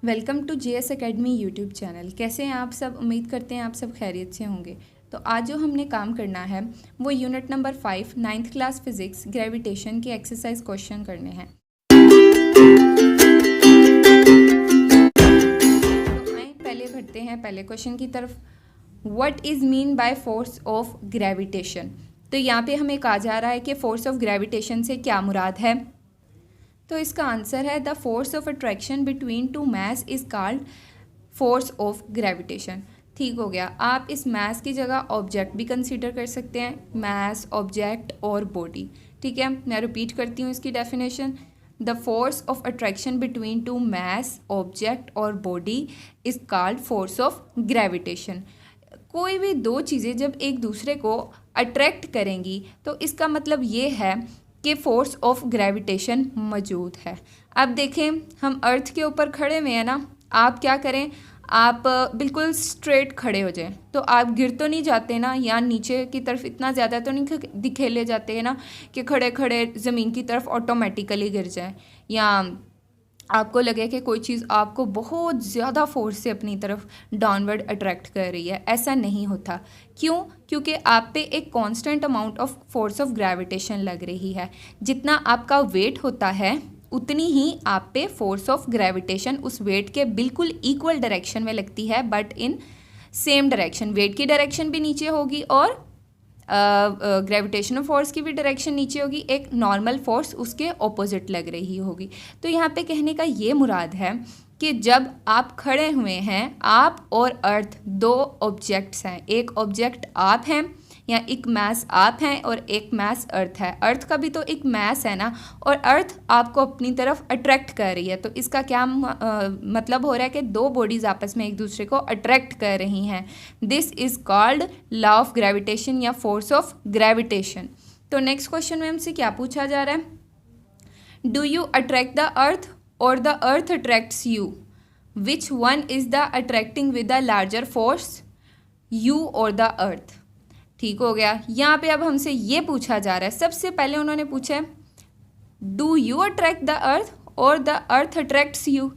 Welcome to GS academy YouTube channel. कैसे हैं आप सब? उम्मीद करते हैं आप सब खैरियत से होंगे। तो आज जो हमने काम करना है वो unit number 5 9th class physics gravitation के एक्सरसाइज क्वेश्चन करने हैं। तो आइए पहले बढ़ते हैं पहले क्वेश्चन की तरफ। What is mean by force of gravitation. तो यहाँ पे हमें कहा जा रहा है कि फोर्स ऑफ ग्रेविटेशन से क्या मुराद है। तो इसका आंसर है the force of attraction between two mass is called force of gravitation. ठीक हो गया। आप इस मास की जगह ऑब्जेक्ट भी कंसीडर कर सकते हैं, मास, ऑब्जेक्ट और बॉडी। ठीक है, मैं रिपीट करती हूँ इसकी definition. The force of attraction between two mass, object और body is called force of gravitation. कोई भी दो चीज़ें जब एक दूसरे को अट्रैक्ट करेंगी तो इसका मतलब ये है कि फोर्स ऑफ ग्रेविटेशन मौजूद है। अब देखें, हम अर्थ के ऊपर खड़े हुए हैं ना, आप क्या करें, आप बिल्कुल स्ट्रेट खड़े हो जाएं तो आप गिर तो नहीं जाते ना, या नीचे की तरफ इतना ज़्यादा तो नहीं दिखेले जाते हैं ना कि खड़े खड़े ज़मीन की तरफ ऑटोमेटिकली गिर जाए, या आपको लगे कि कोई चीज़ आपको बहुत ज़्यादा फोर्स से अपनी तरफ डाउनवर्ड अट्रैक्ट कर रही है। ऐसा नहीं होता। क्यों? क्योंकि आप पे एक constant amount of force of gravitation लग रही है। जितना आपका वेट होता है उतनी ही आप पे फोर्स ऑफ ग्रेविटेशन उस वेट के बिल्कुल इक्वल डायरेक्शन में लगती है, but in same direction. Weight की डायरेक्शन भी नीचे होगी और ग्रेविटेशनल फोर्स की भी डायरेक्शन नीचे होगी, एक नॉर्मल फोर्स उसके ऑपोजिट लग रही होगी। तो यहाँ पे कहने का ये मुराद है कि जब आप खड़े हुए हैं, आप और अर्थ दो ऑब्जेक्ट्स हैं। एक ऑब्जेक्ट आप हैं या एक मास आप हैं और एक मास अर्थ है। अर्थ का भी तो एक मास है ना, और अर्थ आपको अपनी तरफ अट्रैक्ट कर रही है। तो इसका क्या मतलब हो रहा है कि दो बॉडीज़ आपस में एक दूसरे को अट्रैक्ट कर रही हैं। This is called law of gravitation या फोर्स ऑफ ग्रेविटेशन। तो नेक्स्ट क्वेश्चन में हमसे क्या पूछा जा रहा है? Do you attract the earth or the earth attracts you? Which one is the attracting with the larger force, you or the earth? ठीक हो गया। यहाँ पे अब हमसे ये पूछा जा रहा है, सबसे पहले उन्होंने पूछा है do you attract the earth or the earth attracts you.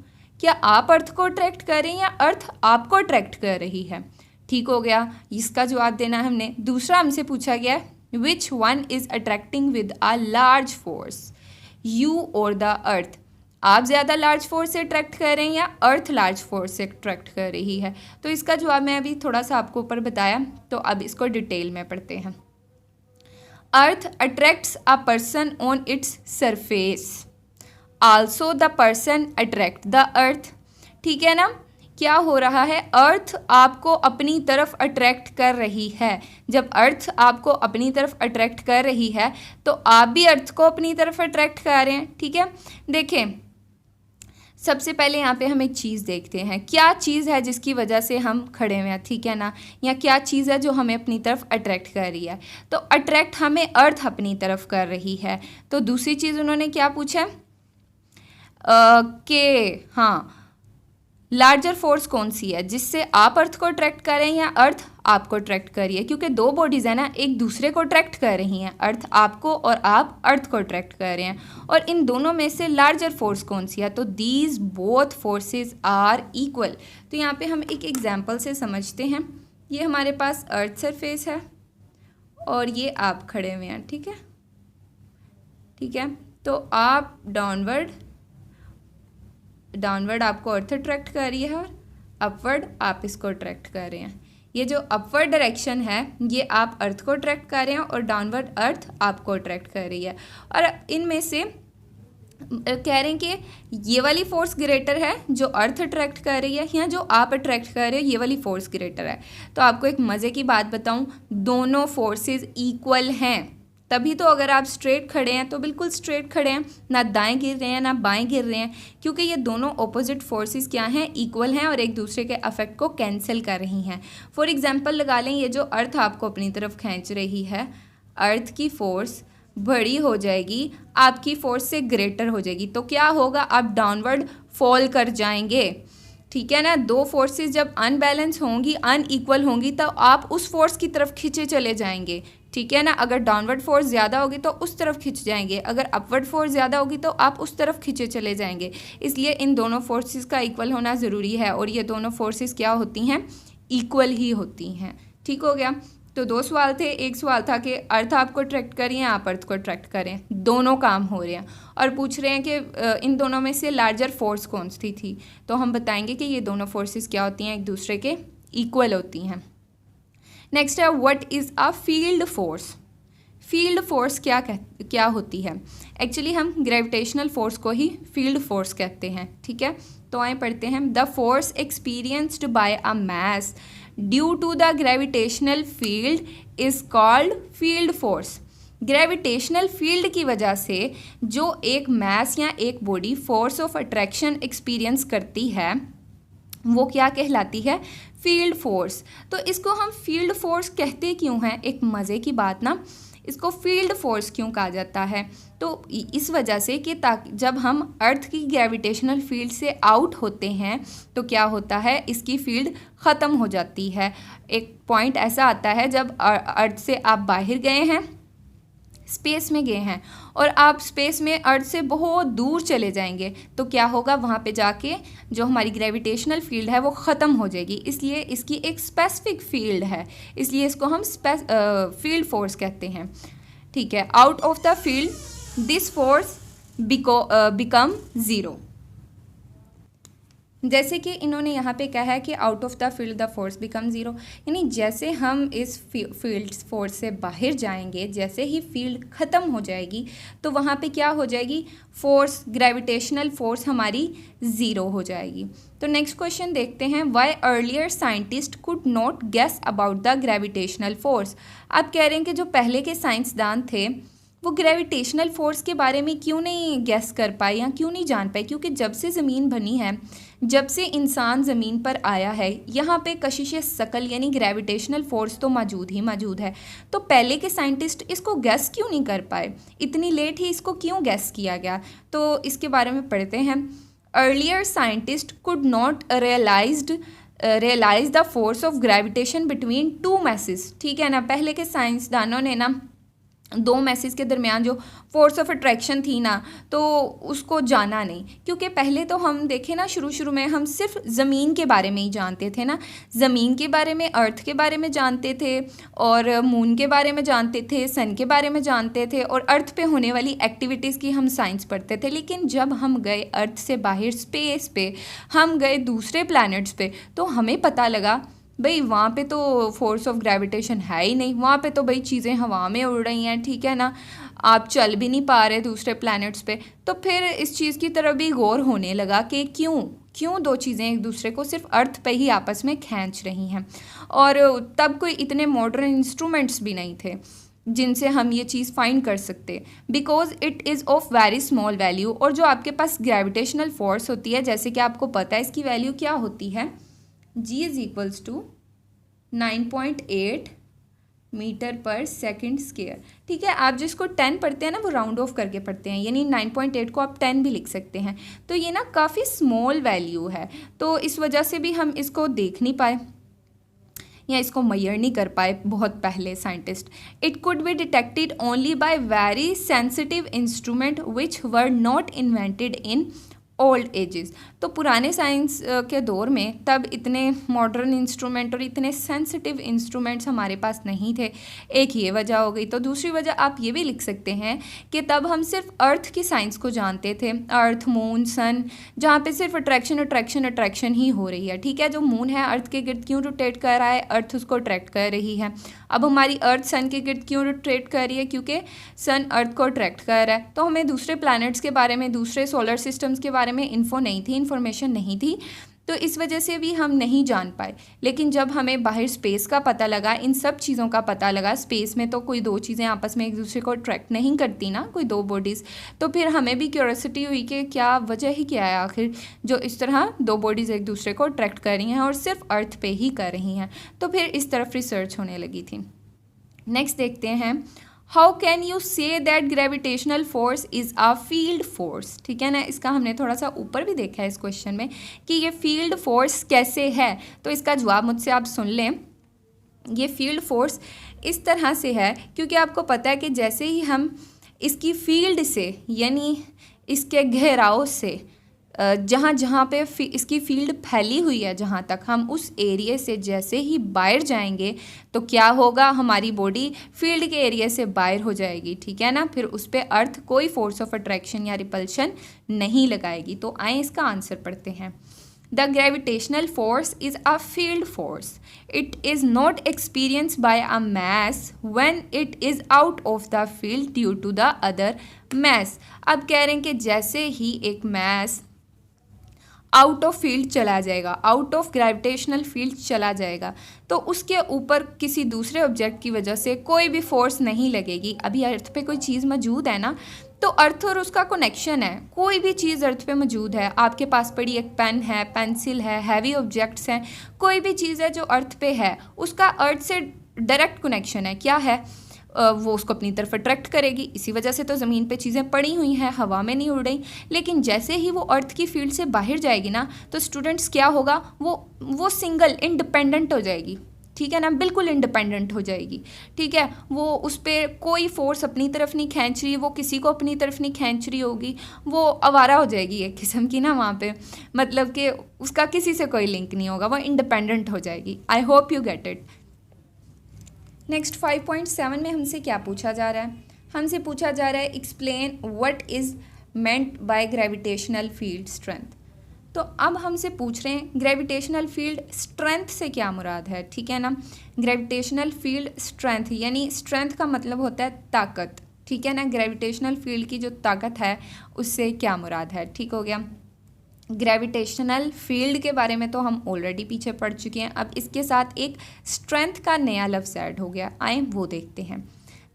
क्या आप अर्थ को अट्रैक्ट कर रही हैं या अर्थ आपको अट्रैक्ट कर रही है? ठीक हो गया, इसका जवाब देना हमने। दूसरा हमसे पूछा गया है विच one is attracting with a large force, you or the अर्थ। आप ज़्यादा लार्ज फोर्स से अट्रैक्ट कर रहे हैं या अर्थ लार्ज फोर्स से अट्रैक्ट कर रही है? तो इसका जवाब मैं अभी थोड़ा सा आपको ऊपर बताया, तो अब इसको डिटेल में पढ़ते हैं। अर्थ attracts a person on its surface, also the person attract the earth. ठीक है ना? क्या हो रहा है? अर्थ आपको अपनी तरफ अट्रैक्ट कर रही है। जब अर्थ आपको अपनी तरफ अट्रैक्ट कर रही है तो आप भी अर्थ को अपनी तरफ अट्रैक्ट कर रहे हैं। ठीक है, देखें, सबसे पहले यहाँ पे हम एक चीज़ देखते हैं। क्या चीज़ है जिसकी वजह से हम खड़े हुए हैं? ठीक है ना? या क्या चीज़ है जो हमें अपनी तरफ अट्रैक्ट कर रही है? तो अट्रैक्ट हमें अर्थ अपनी तरफ कर रही है। तो दूसरी चीज़ उन्होंने क्या पूछा कि हाँ, लार्जर फोर्स कौन सी है जिससे आप अर्थ को अट्रैक्ट कर रहे हैं या अर्थ आपको अट्रैक्ट कर रही है? क्योंकि दो बॉडीज़ है ना, एक दूसरे को अट्रैक्ट कर रही हैं, अर्थ आपको और आप अर्थ को अट्रैक्ट कर रहे हैं। और इन दोनों में से लार्जर फोर्स कौन सी है? तो these both forces are equal. तो यहाँ पे हम एक एग्जांपल से समझते हैं। ये हमारे पास अर्थ सरफेस है और ये आप खड़े हुए हैं। ठीक है, ठीक है। तो आप डाउनवर्ड आपको अर्थ अट्रैक्ट कर रही है और अपवर्ड आप इसको अट्रैक्ट कर रहे हैं। ये जो अपवर्ड डायरेक्शन है ये आप अर्थ को अट्रैक्ट कर रहे हैं और डाउनवर्ड अर्थ आपको अट्रैक्ट कर रही है। और इनमें से कह रहे हैं कि ये वाली फोर्स ग्रेटर है जो अर्थ अट्रैक्ट कर रही है, या जो आप अट्रैक्ट कर रहे हो ये वाली फोर्स ग्रेटर है। तो आपको एक मज़े की बात बताऊं, दोनों फोर्सेस इक्वल हैं। तभी तो अगर आप स्ट्रेट खड़े हैं तो बिल्कुल स्ट्रेट खड़े हैं, ना दाएं गिर रहे हैं ना बाएं गिर रहे हैं, क्योंकि ये दोनों ऑपोजिट फोर्सेस क्या हैं? इक्वल हैं और एक दूसरे के अफेक्ट को कैंसिल कर रही हैं। फॉर एग्जांपल लगा लें, ये जो अर्थ आपको अपनी तरफ खींच रही है, अर्थ की फोर्स बड़ी हो जाएगी, आपकी फोर्स से ग्रेटर हो जाएगी। तो क्या होगा? आप डाउनवर्ड फॉल कर जाएंगे। ठीक है ना। दो फोर्सेस जब अनबैलेंस होंगी, अनइक्वल होंगी, तो आप उस फोर्स की तरफ खींचे चले जाएंगे, ठीक है ना। अगर डाउनवर्ड फोर्स ज़्यादा होगी तो उस तरफ खींच जाएंगे, अगर अपवर्ड फोर्स ज़्यादा होगी तो आप उस तरफ खींचे चले जाएंगे। इसलिए इन दोनों फोर्सेस का इक्वल होना ज़रूरी है, और ये दोनों फोर्सेस क्या होती हैं, इक्वल ही होती हैं। ठीक हो गया। तो दो सवाल थे। एक सवाल था कि अर्थ आपको अट्रैक्ट करें, आप अर्थ को अट्रैक्ट करें, दोनों काम हो रहे हैं, और पूछ रहे हैं कि इन दोनों में से लार्जर फोर्स कौन सी थी। तो हम बताएंगे कि ये दोनों फोर्सेस क्या होती हैं, एक दूसरे के इक्वल होती हैं। नेक्स्ट है what is a field force. Field force क्या होती है। एक्चुअली हम ग्रेविटेशनल फोर्स को ही फील्ड फोर्स कहते हैं, ठीक है। तो आए पढ़ते हैं। The force experienced by a mass due to the gravitational field is called field force. Gravitational field की वजह से जो एक मास या एक body force of attraction experience करती है वो क्या कहलाती है, फील्ड फोर्स। तो इसको हम फील्ड फोर्स कहते क्यों हैं, एक मज़े की बात ना, इसको फील्ड फोर्स क्यों कहा जाता है, तो इस वजह से कि ताकि जब हम अर्थ की ग्रेविटेशनल फील्ड से आउट होते हैं तो क्या होता है, इसकी फील्ड ख़त्म हो जाती है। एक पॉइंट ऐसा आता है जब अर्थ से आप बाहर गए हैं, स्पेस में गए हैं, और आप स्पेस में अर्थ से बहुत दूर चले जाएंगे, तो क्या होगा, वहाँ पे जाके जो हमारी ग्रेविटेशनल फील्ड है वो ख़त्म हो जाएगी। इसलिए इसकी एक स्पेसिफिक फील्ड है, इसलिए इसको हम फील्ड फोर्स कहते हैं, ठीक है। Out of the field this force become zero. जैसे कि इन्होंने यहाँ पे कहा है कि out of the field the force become zero, यानी जैसे हम इस फील्ड फोर्स से बाहर जाएंगे, जैसे ही फील्ड ख़त्म हो जाएगी तो वहाँ पे क्या हो जाएगी, फोर्स, ग्रेविटेशनल फोर्स हमारी ज़ीरो हो जाएगी। तो नेक्स्ट क्वेश्चन देखते हैं। Why earlier scientist could not guess about the gravitational force. आप कह रहे हैं कि जो पहले के साइंसदान थे वो ग्रेविटेशनल फोर्स के बारे में क्यों नहीं गेस कर पाए या क्यों नहीं जान पाए, क्योंकि जब से ज़मीन बनी है, जब से इंसान ज़मीन पर आया है, यहाँ पे कशिश सकल यानी ग्रेविटेशनल फोर्स तो मौजूद ही मौजूद है। तो पहले के साइंटिस्ट इसको गेस क्यों नहीं कर पाए, इतनी लेट ही इसको क्यों गेस किया गया, तो इसके बारे में पढ़ते हैं। Earlier scientist could not realise the force of gravitation between two masses, ठीक है ना। पहले के साइंसदानों ने ना दो मैसेज के दरमियान जो फोर्स ऑफ अट्रैक्शन थी ना, तो उसको जाना नहीं, क्योंकि पहले तो हम देखें ना, शुरू में हम सिर्फ ज़मीन के बारे में ही जानते थे ना, ज़मीन के बारे में, अर्थ के बारे में जानते थे, और मून के बारे में जानते थे, सन के बारे में जानते थे, और अर्थ पे होने वाली एक्टिविटीज़ की हम साइंस पढ़ते थे। लेकिन जब हम गए अर्थ से बाहर स्पेस पे, हम गए दूसरे प्लैनेट्स पे, तो हमें पता लगा भाई वहाँ पे तो फोर्स ऑफ ग्रेविटेशन है ही नहीं, वहाँ पे तो भाई चीज़ें हवा में उड़ रही हैं, ठीक है ना, आप चल भी नहीं पा रहे दूसरे प्लैनेट्स पे। तो फिर इस चीज़ की तरफ भी गौर होने लगा कि क्यों दो चीज़ें एक दूसरे को सिर्फ अर्थ पे ही आपस में खींच रही हैं। और तब कोई इतने मॉडर्न इंस्ट्रूमेंट्स भी नहीं थे जिनसे हम ये चीज़ फाइंड कर सकते, because it is of very small value. और जो आपके पास ग्रेविटेशनल फोर्स होती है, जैसे कि आपको पता है इसकी वैल्यू क्या होती है, G is equals to 9.8 metre पर सेकंड स्क्वायर, ठीक है। आप जिसको 10 पढ़ते हैं ना, वो राउंड ऑफ करके पढ़ते हैं, यानी 9.8 को आप 10 भी लिख सकते हैं। तो ये ना काफ़ी स्मॉल वैल्यू है, तो इस वजह से भी हम इसको देख नहीं पाए या इसको मेजर नहीं कर पाए बहुत पहले scientist. It could be detected only by very sensitive instrument which were not invented in old ages. तो पुराने साइंस के दौर में तब इतने मॉडर्न इंस्ट्रूमेंट और इतने सेंसिटिव इंस्ट्रूमेंट्स हमारे पास नहीं थे, एक ये वजह हो गई। तो दूसरी वजह आप ये भी लिख सकते हैं कि तब हम सिर्फ अर्थ की साइंस को जानते थे, अर्थ, मून, सन, जहाँ पे सिर्फ अट्रैक्शन ही हो रही है, ठीक है। जो मून है अर्थ के गिर्द क्यों रोटेट कर रहा है, अर्थ उसको अट्रैक्ट कर रही है। अब हमारी अर्थ सन के गिर्द क्यों रोटेट कर रही है, क्योंकि सन अर्थ को अट्रैक्ट कर रहा है। तो हमें दूसरे प्लैनेट्स के बारे में, दूसरे सोलर सिस्टम्स के बारे में इन्फॉर्मेशन नहीं थी, तो इस वजह से भी हम नहीं जान पाए। लेकिन जब हमें बाहर स्पेस का पता लगा, इन सब चीज़ों का पता लगा, स्पेस में तो कोई दो चीज़ें आपस में एक दूसरे को अट्रैक्ट नहीं करती ना, कोई दो बॉडीज़, तो फिर हमें भी क्यूरियोसिटी हुई कि क्या वजह ही क्या है आखिर जो इस तरह दो बॉडीज़ एक दूसरे को अट्रैक्ट कर रही हैं और सिर्फ अर्थ पे ही कर रही हैं। तो फिर इस तरफ रिसर्च होने लगी थी। नेक्स्ट देखते हैं, how can you say that gravitational force is a field force, ठीक है ना। इसका हमने थोड़ा सा ऊपर भी देखा है इस क्वेश्चन में कि ये फील्ड फोर्स कैसे है, तो इसका जवाब मुझसे आप सुन लें। ये फील्ड फोर्स इस तरह से है क्योंकि आपको पता है कि जैसे ही हम इसकी फील्ड से यानी इसके घेराव से जहाँ जहाँ पे इसकी फील्ड फैली हुई है जहाँ तक, हम उस एरिया से जैसे ही बाहर जाएंगे तो क्या होगा, हमारी बॉडी फील्ड के एरिया से बाहर हो जाएगी, ठीक है ना। फिर उस पर अर्थ कोई फोर्स ऑफ अट्रैक्शन या रिपल्शन नहीं लगाएगी। तो आए इसका आंसर पढ़ते हैं। The gravitational force is a field force. It is not experienced by a mass when it is out of the field due to the other mass. अब कह रहे हैं कि जैसे ही एक mass आउट ऑफ फील्ड चला जाएगा, आउट ऑफ ग्रेविटेशनल फील्ड चला जाएगा, तो उसके ऊपर किसी दूसरे ऑब्जेक्ट की वजह से कोई भी फोर्स नहीं लगेगी। अभी अर्थ पे कोई चीज़ मौजूद है ना, तो अर्थ और उसका कनेक्शन है। कोई भी चीज़ अर्थ पे मौजूद है, आपके पास पड़ी एक पेन है, पेंसिल है, हैवी ऑब्जेक्ट्स हैं, कोई भी चीज़ है जो अर्थ पे है, उसका अर्थ से डायरेक्ट कनेक्शन है। क्या है, वो उसको अपनी तरफ अट्रैक्ट करेगी। इसी वजह से तो ज़मीन पे चीज़ें पड़ी हुई हैं, हवा में नहीं उड़ रही। लेकिन जैसे ही वो अर्थ की फील्ड से बाहर जाएगी ना, तो स्टूडेंट्स क्या होगा, वो सिंगल इंडिपेंडेंट हो जाएगी, ठीक है ना, बिल्कुल इंडिपेंडेंट हो जाएगी, ठीक है। वो उस पर कोई फोर्स अपनी तरफ नहीं खींच रही, वो किसी को अपनी तरफ नहीं खींच रही होगी, वो आवारा हो जाएगी एक किस्म की ना वहाँ पे, मतलब कि उसका किसी से कोई लिंक नहीं होगा, वो इंडिपेंडेंट हो जाएगी। I hope you get it. Next 5.7 में हमसे क्या पूछा जा रहा है, हमसे पूछा जा रहा है explain what is meant by gravitational field strength. तो अब हमसे पूछ रहे हैं ग्रेविटेशनल फील्ड स्ट्रेंथ से क्या मुराद है, ठीक है ना। ग्रेविटेशनल फील्ड स्ट्रेंथ यानी स्ट्रेंथ का मतलब होता है ताकत, ठीक है ना। ग्रेविटेशनल फील्ड की जो ताकत है उससे क्या मुराद है, ठीक हो गया। ग्रेविटेशनल फील्ड के बारे में तो हम ऑलरेडी पीछे पढ़ चुके हैं। अब इसके साथ एक स्ट्रेंथ का नया लफ्ज़ ऐड हो गया, आए वो देखते हैं।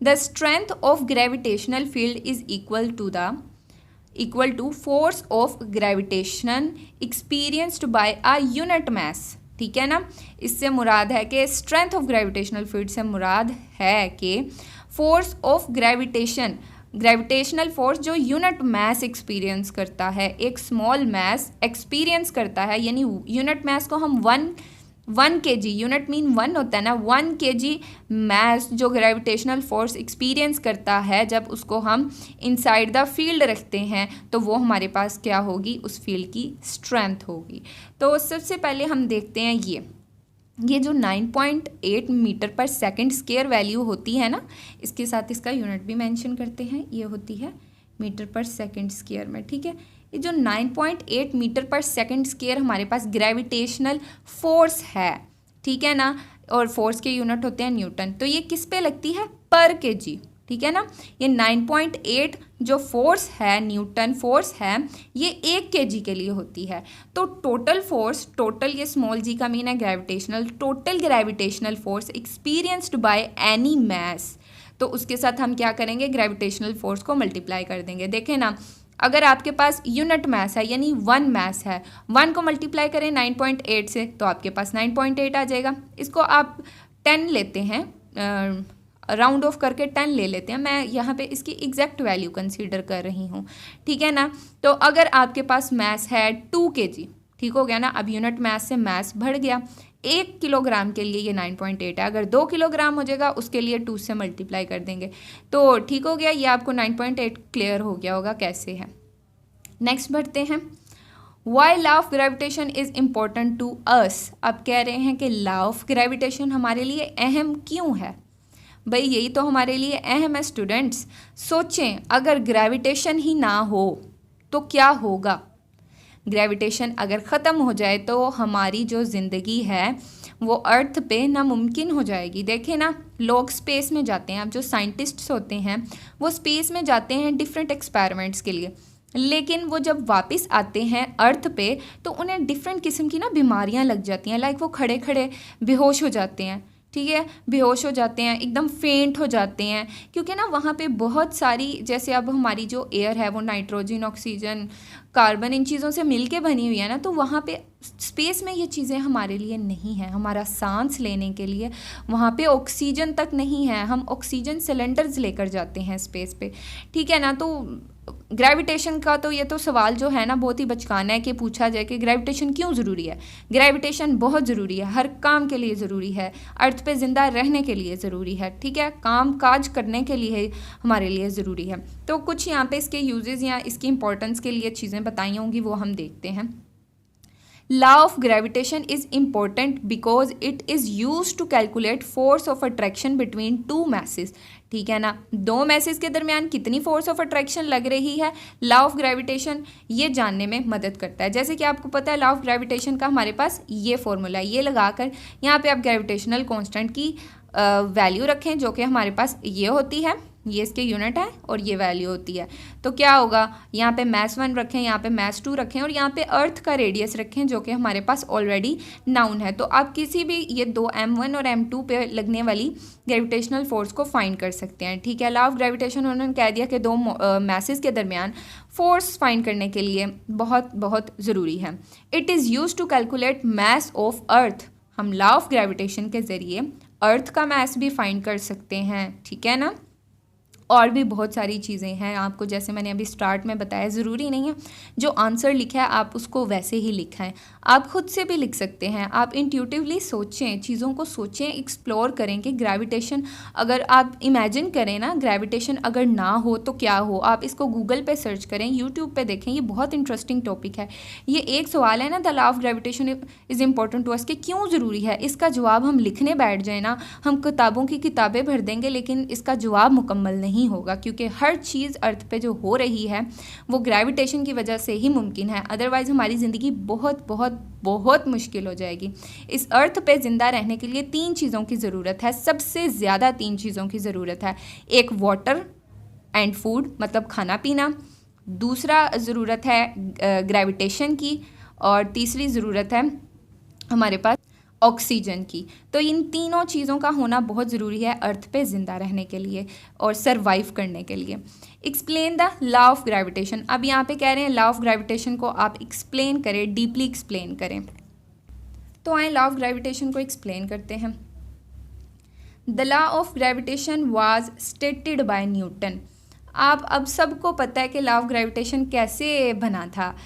The strength of gravitational field is equal to force of gravitation experienced by a unit mass, ठीक है ना। इससे मुराद है कि स्ट्रेंथ ऑफ ग्रेविटेशनल फील्ड से मुराद है कि फोर्स ऑफ ग्रेविटेशनल फोर्स जो यूनिट मास एक्सपीरियंस करता है, एक स्मॉल मास एक्सपीरियंस करता है, यानी यूनिट मास को हम वन kg, यूनिट मीन 1 होता है ना, 1 kg मास जो ग्रेविटेशनल फोर्स एक्सपीरियंस करता है, जब उसको हम इनसाइड द फील्ड रखते हैं तो वो हमारे पास क्या होगी, उस फील्ड की स्ट्रेंथ होगी। तो सबसे पहले हम देखते हैं ये जो 9.8 मीटर पर सेकंड स्क्वायर वैल्यू होती है ना, इसके साथ इसका यूनिट भी मेंशन करते हैं, ये होती है मीटर पर सेकंड स्क्वायर में, ठीक है। ये जो 9.8 मीटर पर सेकंड स्क्वायर हमारे पास ग्रेविटेशनल फोर्स है, ठीक है ना, और फोर्स के यूनिट होते हैं न्यूटन। तो ये किस पे लगती है, पर kg, ठीक है ना। ये 9.8 जो फोर्स है, न्यूटन फोर्स है, ये 1 kg के लिए होती है। तो टोटल फोर्स, टोटल ये स्मॉल जी का मीन है gravitational, total gravitational force experienced by any mass, तो उसके साथ हम क्या करेंगे, ग्रेविटेशनल फोर्स को मल्टीप्लाई कर देंगे। देखें ना, अगर आपके पास यूनिट मास है यानी 1 मास है, 1 को मल्टीप्लाई करें 9.8 से तो आपके पास 9.8 आ जाएगा। इसको आप 10 लेते हैं, राउंड ऑफ करके 10 ले लेते हैं, मैं यहाँ पे इसकी एग्जैक्ट वैल्यू कंसीडर कर रही हूँ, ठीक है ना। तो अगर आपके पास मास है 2 kg, ठीक हो गया ना। अब यूनिट मास से मास बढ़ गया, 1 किलोग्राम के लिए ये 9.8 है, अगर 2 किलोग्राम हो जाएगा उसके लिए 2 से मल्टीप्लाई कर देंगे, तो ठीक हो गया। ये आपको 9.8 क्लियर हो गया होगा कैसे है। नेक्स्ट बढ़ते हैं, why law of gravitation is important to us. अब कह रहे हैं कि लॉ ऑफ ग्रेविटेशन हमारे लिए अहम क्यों है। भाई यही तो हमारे लिए अहम है स्टूडेंट्स। सोचें, अगर ग्रेविटेशन ही ना हो तो क्या होगा। ग्रेविटेशन अगर ख़त्म हो जाए तो हमारी जो ज़िंदगी है वो अर्थ पे नामुमकिन हो जाएगी। देखें ना, लोग स्पेस में जाते हैं, अब जो साइंटिस्ट्स होते हैं वो स्पेस में जाते हैं डिफरेंट एक्सपेरिमेंट्स के लिए, लेकिन वो जब वापस आते हैं अर्थ पे तो उन्हें डिफरेंट किस्म की ना बीमारियां लग जाती हैं, लाइक वो खड़े खड़े बेहोश हो जाते हैं, ठीक है, बेहोश हो जाते हैं, एकदम फेंट हो जाते हैं, क्योंकि ना वहाँ पे बहुत सारी, जैसे अब हमारी जो एयर है वो नाइट्रोजन, ऑक्सीजन, कार्बन, इन चीज़ों से मिल के बनी हुई है ना, तो वहाँ पे स्पेस में ये चीज़ें हमारे लिए नहीं है, हमारा सांस लेने के लिए वहाँ पे ऑक्सीजन तक नहीं है, हम ऑक्सीजन सिलेंडर्स लेकर जाते हैं स्पेस पे, ठीक है ना। तो ग्रेविटेशन का तो ये तो सवाल जो है ना बहुत ही बचकाना है कि पूछा जाए कि ग्रेविटेशन क्यों ज़रूरी है। ग्रेविटेशन बहुत ज़रूरी है, हर काम के लिए ज़रूरी है, अर्थ पे ज़िंदा रहने के लिए ज़रूरी है, ठीक है, काम काज करने के लिए हमारे लिए ज़रूरी है। तो कुछ यहाँ पे इसके यूजेस या इसकी इंपॉर्टेंस के लिए चीज़ें बताई होंगी, वो हम देखते हैं। Law of gravitation is important because it is used to calculate force of attraction between two masses, ठीक है ना, दो मैसेज के दरमियान कितनी फोर्स ऑफ अट्रैक्शन लग रही है, लॉ ऑफ ग्रेविटेशन ये जानने में मदद करता है। जैसे कि आपको पता है लॉ ऑफ ग्रेविटेशन का हमारे पास ये फॉर्मूला है, ये लगाकर यहाँ पे आप ग्रेविटेशनल कांस्टेंट की वैल्यू रखें जो कि हमारे पास ये होती है, ये इसके यूनिट है और ये वैल्यू होती है। तो क्या होगा, यहाँ पे मैस 1 रखें, यहाँ पे मैस 2 रखें और यहाँ पे अर्थ का रेडियस रखें जो कि हमारे पास ऑलरेडी नाउन है। तो आप किसी भी ये दो m1 और m2 पे लगने वाली ग्रेविटेशनल फोर्स को फाइंड कर सकते हैं, ठीक है। लॉ ऑफ ग्रेविटेशन उन्होंने कह दिया कि दो मैसेज के दरमियान फोर्स फाइंड करने के लिए बहुत बहुत ज़रूरी है। It is use to calculate mass of earth, हम लॉ ऑफ ग्रेविटेशन के ज़रिए अर्थ का मैस भी फाइंड कर सकते हैं, ठीक है ना। और भी बहुत सारी चीज़ें हैं, आपको जैसे मैंने अभी स्टार्ट में बताया, ज़रूरी नहीं है जो आंसर लिखा है आप उसको वैसे ही लिखा है, आप खुद से भी लिख सकते हैं। आप इंट्यूटिवली सोचें, चीज़ों को सोचें, एक्सप्लोर करें कि ग्रेविटेशन, अगर आप इमेजिन करें ना ग्रेविटेशन अगर ना हो तो क्या हो। आप इसको गूगल पे सर्च करें, यूट्यूब पे देखें, ये बहुत इंटरेस्टिंग टॉपिक है। ये एक सवाल है ना, the law of gravitation is important to us, कि क्यों ज़रूरी है, इसका जवाब हम लिखने बैठ जाए ना, हम किताबों की किताबें भर देंगे लेकिन इसका जवाब मुकम्मल नहीं होगा, क्योंकि हर चीज़ अर्थ पे जो हो रही है वो ग्रेविटेशन की वजह से ही मुमकिन है, अदरवाइज़ हमारी ज़िंदगी बहुत बहुत बहुत मुश्किल हो जाएगी। इस अर्थ पे ज़िंदा रहने के लिए 3 चीज़ों की ज़रूरत है, सबसे ज़्यादा 3 चीज़ों की ज़रूरत है। एक वाटर एंड फूड, मतलब खाना पीना, दूसरा ज़रूरत है ग्रेविटेशन की, और तीसरी ज़रूरत है हमारे पास ऑक्सीजन की। तो इन तीनों चीज़ों का होना बहुत ज़रूरी है अर्थ पे ज़िंदा रहने के लिए और सरवाइव करने के लिए। Explain the law of gravitation, अब यहाँ पे कह रहे हैं लॉ ऑफ ग्रेविटेशन को आप एक्सप्लेन करें, डीपली एक्सप्लेन करें। तो आए लॉ ऑफ ग्रेविटेशन को एक्सप्लेन करते हैं। The law of gravitation was stated by Newton. आप अब सबको पता है कि लॉ ऑफ ग्रेविटेशन कैसे बना था,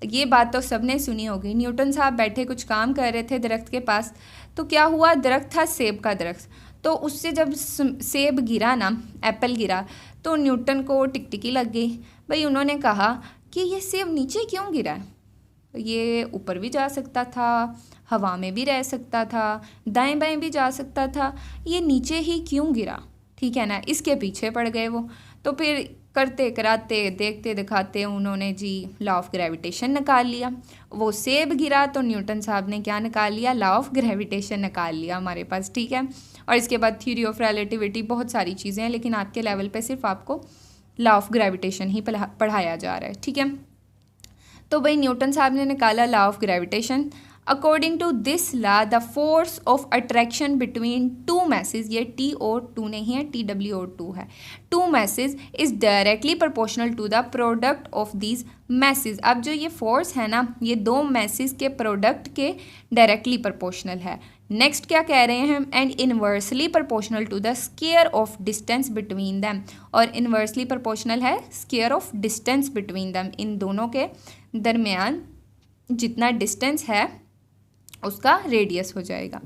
ये बात तो सबने सुनी होगी। न्यूटन साहब बैठे कुछ काम कर रहे थे दरख्त के पास, तो क्या हुआ, दरख्त था सेब का दरख्त, तो उससे जब सेब गिरा ना, एप्पल गिरा, तो न्यूटन को टिकटिकी लग गई। भाई उन्होंने कहा कि ये सेब नीचे क्यों गिरा है, ये ऊपर भी जा सकता था, हवा में भी रह सकता था, दाएं बाएं भी जा सकता था, ये नीचे ही क्यों गिरा, ठीक है ना। इसके पीछे पड़ गए वो। तो फिर करते कराते देखते दिखाते उन्होंने जी लॉ ऑफ ग्रेविटेशन निकाल लिया। वो सेब गिरा तो न्यूटन साहब ने क्या निकाल लिया, लॉ ऑफ ग्रेविटेशन निकाल लिया हमारे पास, ठीक है। और इसके बाद थ्योरी ऑफ रिलेटिविटी, बहुत सारी चीज़ें हैं, लेकिन आपके लेवल पे सिर्फ आपको लॉ ऑफ ग्रेविटेशन ही पढ़ाया जा रहा है, ठीक है। तो भाई न्यूटन साहब ने निकाला law of gravitation. According to this law the force of attraction between two masses, ये टी और टू नहीं है, TWO2 है, two masses is directly proportional to the product of these masses. अब जो ये फोर्स है ना, ये दो मैसेज के प्रोडक्ट के डायरेक्टली प्रोपोर्शनल है। नेक्स्ट क्या कह रहे हैं, and inversely proportional to the square of distance between them, और इन्वर्सली प्रोपोर्शनल है square of distance between them, इन दोनों के दरमियान जितना डिस्टेंस है उसका रेडियस हो जाएगा,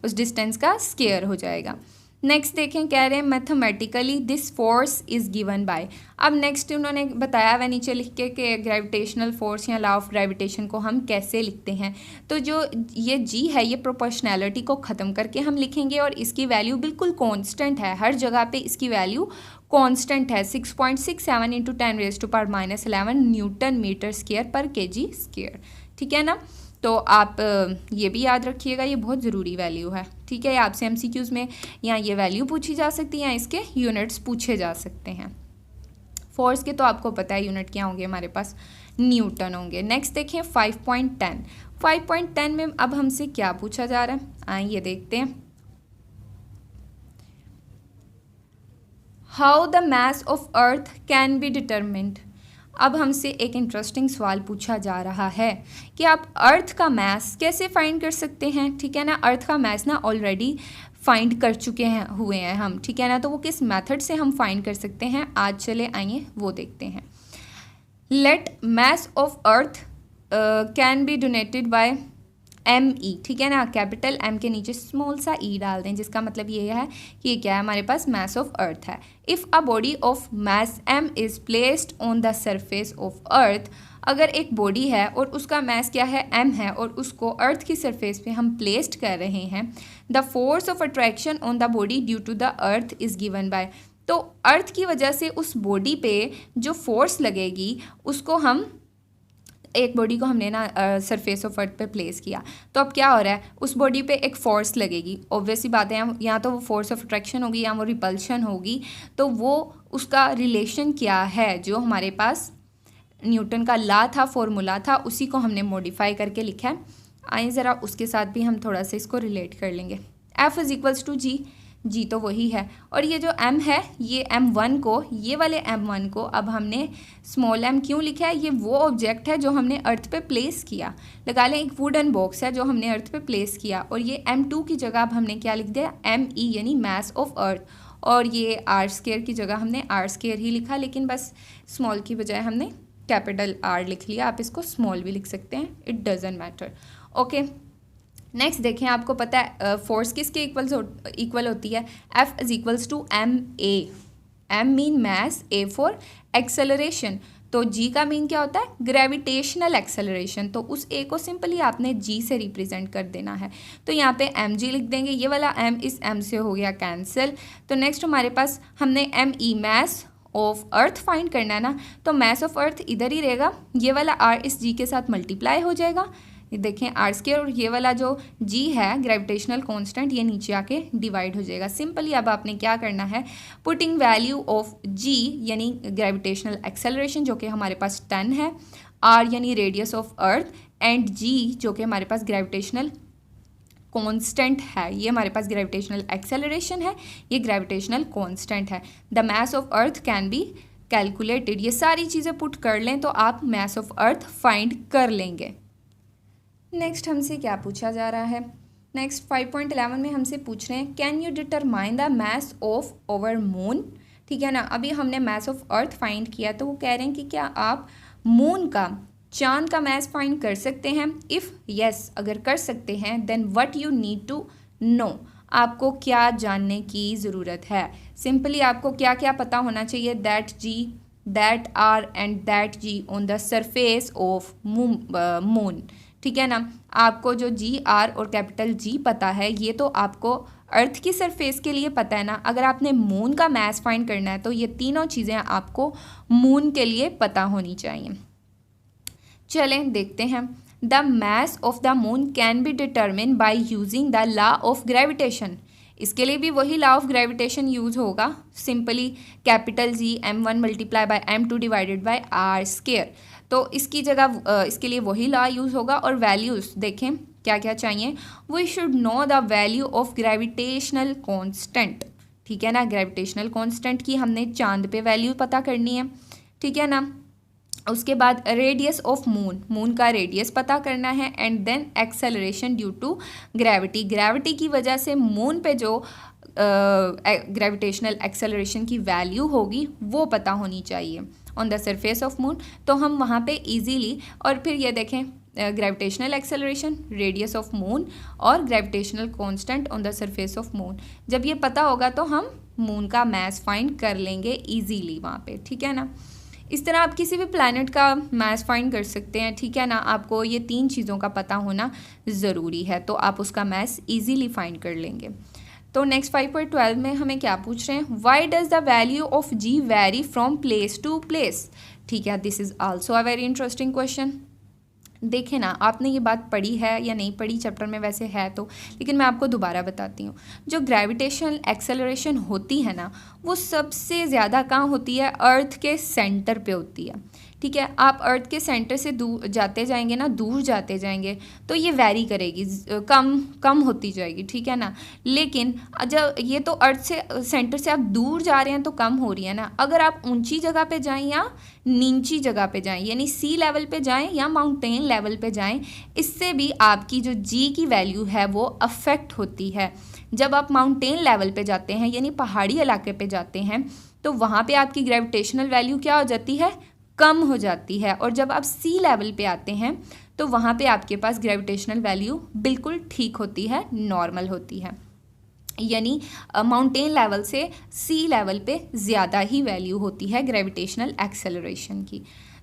उस डिस्टेंस का स्क्वायर हो जाएगा। नेक्स्ट देखें, कह रहे हैं mathematically this force is given bye. अब नेक्स्ट उन्होंने बताया वह नीचे लिख के कि ग्रेविटेशनल फोर्स या लॉ ऑफ ग्रेविटेशन को हम कैसे लिखते हैं। तो जो ये जी है ये प्रोपोर्शनैलिटी को ख़त्म करके हम लिखेंगे, और इसकी वैल्यू बिल्कुल कांस्टेंट है, हर जगह पे इसकी वैल्यू कांस्टेंट है, 6.67 × 10⁻⁻11 न्यूटन मीटर स्क्वायर पर kg स्क्वायर, ठीक है ना। तो आप ये भी याद रखिएगा, ये बहुत ज़रूरी वैल्यू है, ठीक है। आपसे MCQs में या ये वैल्यू पूछी जा सकती है या इसके यूनिट्स पूछे जा सकते हैं। फोर्स के तो आपको पता है यूनिट क्या होंगे, हमारे पास न्यूटन होंगे। नेक्स्ट देखें 5.10 में अब हमसे क्या पूछा जा रहा है, आइए देखते हैं। How the mass of earth can B determined. अब हमसे एक इंटरेस्टिंग सवाल पूछा जा रहा है कि आप अर्थ का मास कैसे फाइंड कर सकते हैं। ठीक है ना, अर्थ का मास ना ऑलरेडी फाइंड कर चुके हैं हुए हैं हम। ठीक है ना, तो वो किस मेथड से हम फाइंड कर सकते हैं, आज चले आइए वो देखते हैं। Let mass of earth can be denoted by ME। ठीक है ना, कैपिटल M के नीचे स्मॉल सा E डाल दें, जिसका मतलब ये है कि ये क्या है, हमारे पास मास ऑफ अर्थ है। If a body of mass M is placed on the surface of अर्थ, अगर एक बॉडी है और उसका मास क्या है, M है, और उसको अर्थ की सरफेस पे हम प्लेस्ड कर रहे हैं, the force of attraction on the body due to the earth is given by. तो अर्थ की वजह से उस बॉडी पे जो फोर्स लगेगी उसको हम, एक बॉडी को हमने ना सरफेस ऑफ अर्थ पे प्लेस किया, तो अब क्या हो रहा है, उस बॉडी पे एक फोर्स लगेगी। ऑब्वियसली बात है, या तो वो फोर्स ऑफ अट्रैक्शन होगी या वो रिपल्शन होगी। तो वो उसका रिलेशन क्या है, जो हमारे पास न्यूटन का लॉ था, फॉर्मूला था, उसी को हमने मॉडिफाई करके लिखा है। आइए ज़रा उसके साथ भी हम थोड़ा सा इसको रिलेट कर लेंगे। F इज़ इक्वल्स टू जी, जी तो वही है, और ये जो M है, ये M1 को, ये वाले M1 को अब हमने स्मॉल m क्यों लिखा है, ये वो ऑब्जेक्ट है जो हमने अर्थ पे प्लेस किया। लगा लें एक वुडन बॉक्स है जो हमने अर्थ पे प्लेस किया, और ये M2 की जगह अब हमने क्या लिख दिया, ME यानी मास ऑफ अर्थ, और ये r² की जगह हमने r² ही लिखा, लेकिन बस स्मॉल की बजाय हमने कैपिटल R लिख लिया। आप इसको स्मॉल भी लिख सकते हैं, it doesn't matter. Okay, next देखें, आपको पता है फोर्स किसके इक्वल होती है, F is equals to MA। M mean mass, A for acceleration, तो G का मीन क्या होता है, ग्रेविटेशनल एक्सेलरेशन। तो उस A को सिंपली आपने G से रिप्रेजेंट कर देना है, तो यहाँ पे mg लिख देंगे, ये वाला M इस M से हो गया कैंसिल। तो नेक्स्ट हमारे पास हमने ME mass of earth find करना है ना, तो मास ऑफ अर्थ इधर ही रहेगा, ये वाला R इस G के साथ मल्टीप्लाई हो जाएगा, ये देखें r², और ये वाला जो G है ग्रेविटेशनल कांस्टेंट, ये नीचे आके डिवाइड हो जाएगा। सिंपली अब आपने क्या करना है, पुटिंग वैल्यू ऑफ G यानी ग्रेविटेशनल एक्सेलरेशन जो कि हमारे पास 10 है, R यानी radius of earth, and G जो कि हमारे पास ग्रेविटेशनल कांस्टेंट है, ये हमारे पास ग्रेविटेशनल एक्सेलरेशन है, ये ग्रेविटेशनल कांस्टेंट है। The mass of earth can be calculated, ये सारी चीज़ें पुट कर लें तो आप मास ऑफ अर्थ फाइंड कर लेंगे। नेक्स्ट हमसे क्या पूछा जा रहा है, नेक्स्ट 5.11 में हमसे पूछ रहे हैं, can you determine the mass of our moon. ठीक है ना, अभी हमने मास ऑफ अर्थ फाइंड किया, तो वो कह रहे हैं कि क्या आप मून का, चांद का मास फाइंड कर सकते हैं। इफ़ यस, अगर कर सकते हैं, then what you need to know, आपको क्या जानने की ज़रूरत है। सिंपली आपको क्या क्या पता होना चाहिए, that G, that R and that G on the surface of moon. ठीक है ना, आपको जो G, R और कैपिटल G पता है, ये तो आपको अर्थ की सरफेस के लिए पता है ना। अगर आपने मून का मास फाइंड करना है तो ये तीनों चीज़ें आपको मून के लिए पता होनी चाहिए। चलें देखते हैं, the mass of the moon can be determine by using the law of gravitation. इसके लिए भी वही लॉ ऑफ ग्रेविटेशन यूज़ होगा, simply capital G M1 multiply by M2 divided by r²। तो इसकी जगह इसके लिए वही लॉ यूज़ होगा, और वैल्यूज़ देखें क्या क्या चाहिए, we should know the value of gravitational constant. ठीक है ना, ग्रेविटेशनल कांस्टेंट की हमने चांद पे वैल्यू पता करनी है। ठीक है ना, उसके बाद रेडियस ऑफ मून, मून का रेडियस पता करना है, and then acceleration due to gravity, gravity की वजह से मून पे जो ग्रेविटेशनल एक्सेलरेशन की वैल्यू होगी वो पता होनी चाहिए on the surface of moon. तो हम वहाँ पे इजीली, और फिर ये देखें gravitational acceleration, radius of moon और gravitational constant on the surface of moon, जब ये पता होगा तो हम मून का मास फाइंड कर लेंगे इजीली वहाँ पे। ठीक है ना, इस तरह आप किसी भी प्लैनेट का मास फाइंड कर सकते हैं। ठीक है ना, आपको ये तीन चीज़ों का पता होना ज़रूरी है, तो आप उसका मास इजीली फाइंड कर लेंगे। तो नेक्स्ट 5.12 में हमें क्या पूछ रहे हैं, why does the value of G vary from place to place. ठीक है, this is also a very interesting question. देखें ना, आपने ये बात पढ़ी है या नहीं पढ़ी, चैप्टर में वैसे है तो, लेकिन मैं आपको दोबारा बताती हूँ। जो ग्रेविटेशनल एक्सेलरेशन होती है ना, वो सबसे ज़्यादा कहाँ होती है, अर्थ के सेंटर पे होती है। ठीक है। आप अर्थ के सेंटर से दूर जाते जाएंगे ना, दूर जाते जाएंगे तो ये वैरी करेगी, कम कम होती जाएगी, ठीक है ना। लेकिन जब ये तो अर्थ से सेंटर से आप दूर जा रहे हैं तो कम हो रही है ना। अगर आप ऊंची जगह पे जाएं या नीची जगह पे जाएं, यानी सी लेवल पे जाएं या माउंटेन लेवल पे जाएं, इससे भी आपकी जो जी की वैल्यू है वो अफेक्ट होती है। जब आप माउंटेन लेवल पे जाते हैं यानी पहाड़ी इलाके पे जाते हैं तो वहाँ पे आपकी ग्रेविटेशनल वैल्यू क्या हो जाती है, कम हो जाती है। और जब आप सी लेवल पे आते हैं तो वहाँ पे आपके पास ग्रेविटेशनल वैल्यू बिल्कुल ठीक होती है, नॉर्मल होती है। यानी माउंटेन लेवल से सी लेवल पे ज़्यादा ही वैल्यू होती है ग्रेविटेशनल एक्सेलरेशन की।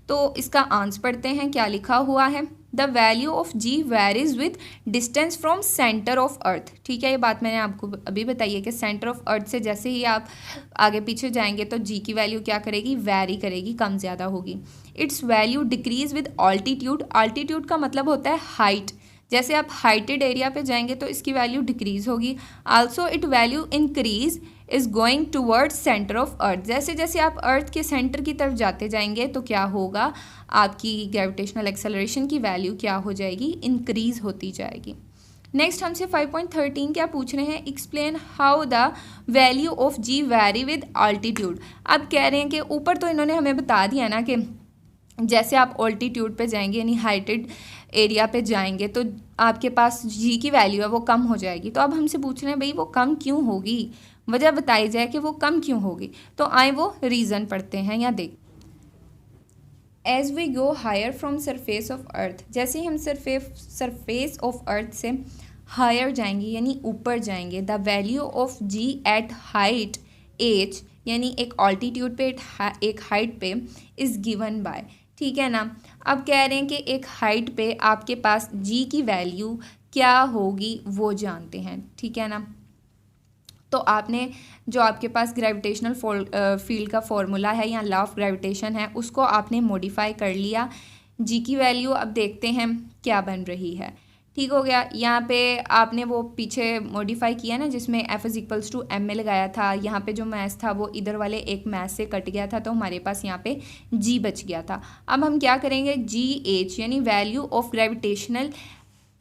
तो इसका आंसर पढ़ते हैं, क्या लिखा हुआ है। The value of G varies with distance from centre of earth. ठीक है, ये बात मैंने आपको अभी बताई है कि सेंटर ऑफ अर्थ से जैसे ही आप आगे पीछे जाएंगे तो जी की वैल्यू क्या करेगी, वैरी करेगी, कम ज़्यादा होगी। It's value decrease with altitude. Altitude का मतलब होता है हाइट। जैसे आप हाइटेड एरिया पे जाएंगे तो इसकी वैल्यू डिक्रीज होगी। Also it value increase is going towards centre of earth. जैसे जैसे आप अर्थ के सेंटर की तरफ जाते जाएंगे तो क्या होगा, आपकी ग्रेविटेशनल एक्सेलरेशन की वैल्यू क्या हो जाएगी, इंक्रीज होती जाएगी। नेक्स्ट हमसे 5.13 क्या पूछ रहे हैं, explain how the value of G vary with altitude. अब कह रहे हैं कि ऊपर तो इन्होंने हमें बता दिया ना कि जैसे आप ऑल्टीट्यूड पे जाएंगे यानी हाइटेड एरिया पे जाएंगे तो आपके पास जी की वैल्यू है वो कम हो जाएगी। तो अब हमसे पूछ रहे हैं भाई वो कम क्यों होगी, वजह बताई जाए कि वो कम क्यों होगी। तो आए वो रीज़न पढ़ते हैं या देख। As we go higher from surface of earth, जैसे ही हम सरफेस ऑफ अर्थ से हायर जाएंगे यानी ऊपर जाएंगे, the value of G at height H यानी एक ऑल्टीट्यूड पे एक हाइट पे इज़ गिवन बाय। ठीक है ना। अब कह रहे हैं कि एक हाइट पे आपके पास जी की वैल्यू क्या होगी वो जानते हैं, ठीक है ना। तो आपने जो आपके पास ग्रेविटेशनल फील्ड का फॉर्मूला है या लॉ ऑफ ग्रेविटेशन है उसको आपने मॉडिफाई कर लिया। जी की वैल्यू अब देखते हैं क्या बन रही है। ठीक हो गया। यहाँ पे आपने वो पीछे मॉडिफाई किया ना जिसमें F is equals to M में लगाया था, यहाँ पे जो मैथ था वो इधर वाले एक मैथ से कट गया था तो हमारे पास यहाँ पे जी बच गया था। अब हम क्या करेंगे, जी एच यानी value of gravitational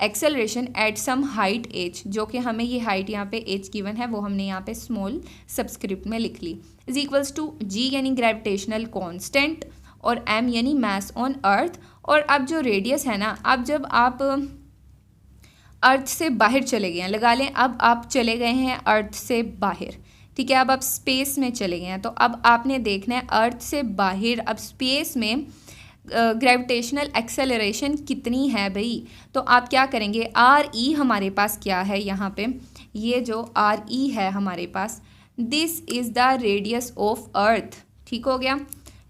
acceleration at some height H, जो कि हमें ये हाइट यहाँ पे एच गिवन है वो हमने यहाँ पे स्मॉल सबस्क्रिप्ट में लिख ली, इज इक्वल्स टू जी यानी ग्रेविटेशनल कांस्टेंट और एम यानी मास ऑन अर्थ। और अब जो रेडियस है ना, अब जब आप अर्थ से बाहर चले गए हैं, लगा लें अब आप चले गए हैं अर्थ से बाहर, ठीक है, अब आप स्पेस में चले गए हैं, तो अब आपने देखना है अर्थ से बाहर अब स्पेस में ग्रेविटेशनल एक्सेलरेशन कितनी है भाई। तो आप क्या करेंगे, आर ई हमारे पास क्या है यहाँ पे, ये जो आर ई है हमारे पास, this is the radius of earth. ठीक हो गया,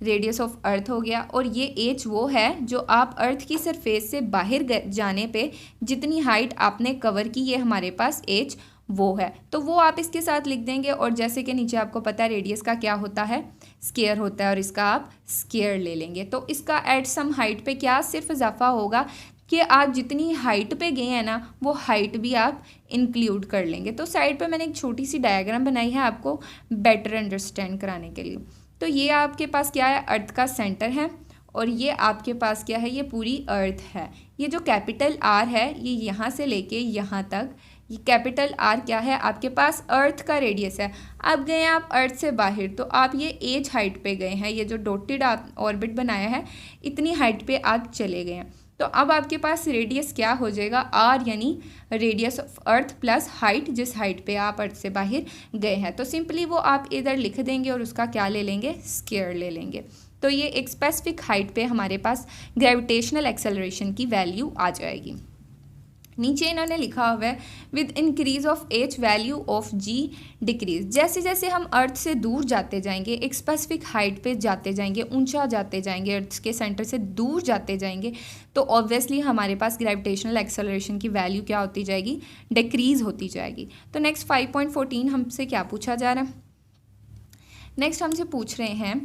रेडियस ऑफ अर्थ हो गया। और ये एच वो है जो आप अर्थ की सरफेस से बाहर जाने पे जितनी हाइट आपने कवर की, ये हमारे पास एच वो है, तो वो आप इसके साथ लिख देंगे। और जैसे कि नीचे आपको पता है रेडियस का क्या होता है, स्क्वायर होता है, और इसका आप स्क्वायर ले लेंगे। तो इसका एट सम हाइट पे क्या सिर्फ इजाफा होगा कि आप जितनी हाइट पे गए हैं ना वो हाइट भी आप इंक्लूड कर लेंगे। तो साइड पे मैंने एक छोटी सी डायग्राम बनाई है आपको बेटर अंडरस्टैंड कराने के लिए। तो ये आपके पास क्या है, अर्थ का सेंटर है, और ये आपके पास क्या है, ये पूरी अर्थ है। ये जो कैपिटल आर है ये यहाँ से लेके यहाँ तक, ये कैपिटल आर क्या है, आपके पास अर्थ का रेडियस है। अब गए आप अर्थ से बाहर तो आप ये एज हाइट पे गए हैं, ये जो डॉटेड आप ऑर्बिट बनाया है इतनी हाइट पे आप चले गए हैं। तो अब आपके पास रेडियस क्या हो जाएगा, आर यानी radius of earth plus height, जिस हाइट पे आप अर्थ से बाहर गए हैं। तो सिंपली वो आप इधर लिख देंगे और उसका क्या ले लेंगे, स्क्वायर ले लेंगे। तो ये एक स्पेसिफिक हाइट पे हमारे पास ग्रेविटेशनल एक्सेलरेशन की वैल्यू आ जाएगी। नीचे इन्होंने लिखा हुआ है with increase of H value of G decrease. जैसे जैसे हम अर्थ से दूर जाते जाएंगे, एक स्पेसिफिक हाइट पे जाते जाएंगे, ऊंचा जाते जाएंगे, अर्थ के सेंटर से दूर जाते जाएंगे, तो ऑब्वियसली हमारे पास ग्रेविटेशनल एक्सेलरेशन की वैल्यू क्या होती जाएगी, डिक्रीज होती जाएगी। तो नेक्स्ट 5.14 हमसे क्या पूछा जा रहा है, नेक्स्ट हमसे पूछ रहे हैं